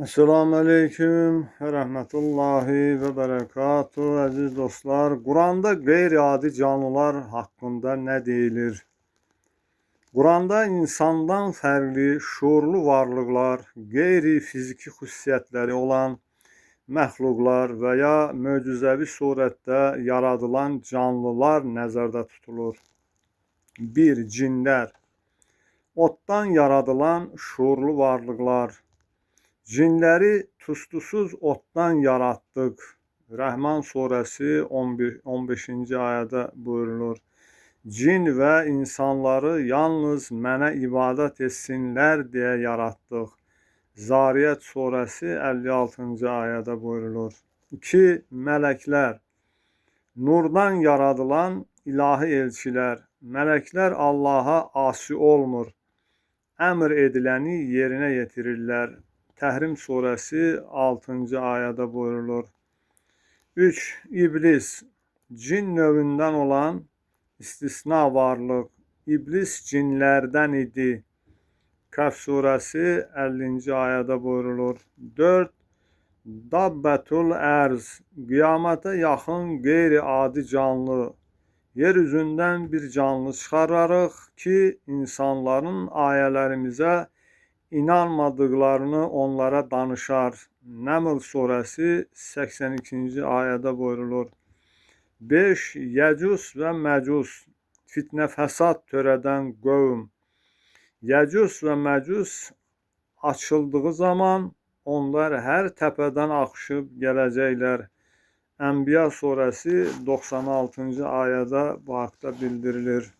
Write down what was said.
Esselamu Aleyküm və Rəhmətullahi və Bərəkatuhu. Əziz dostlar, Quranda qeyri-adi canlılar haqqında nə deyilir? Quranda insandan fərqli, şuurlu varlıqlar, qeyri-fiziki xüsusiyyətləri olan məxluqlar və ya möcüzəvi surətdə yaradılan canlılar nəzərdə tutulur. 1. Cinlər. Otdan yaradılan şuurlu varlıqlar. Cinləri tuzsuz otdan yaratdıq. Rəhman surəsi 15-ci ayədə buyurulur. Cin və insanları yalnız mənə ibadət etsinlər deyə yaratdıq. Zariyat surəsi 56-cı ayədə buyurulur. 2. Mələklər. Nurdan yaradılan ilahi elçilər. Mələklər Allaha asi olmur. Əmr ediləni yerinə yetirirlər. Təhrim surəsi 6-cı ayədə buyurulur. 3. İblis. Cin növündən olan istisna varlıq. İblis cinlərdən idi. Kəf surəsi 50-ci ayədə buyurulur. 4. Dabbətul ərz. Qiyamətə yaxın qeyri-adi canlı. Yeryüzündən bir canlı çıxararıq ki, insanların ayələrimizə inanmadıqlarını onlara danışar. Nəml surəsi 82-ci ayədə buyurulur. 5. Yəcus və Məcus. Fitnə fəsad törədən qövm. Yəcus və Məcus açıldığı zaman onlar hər təpədən axışıb gələcəklər. Ənbiya surəsi 96-cı ayədə bu haqda bildirilir.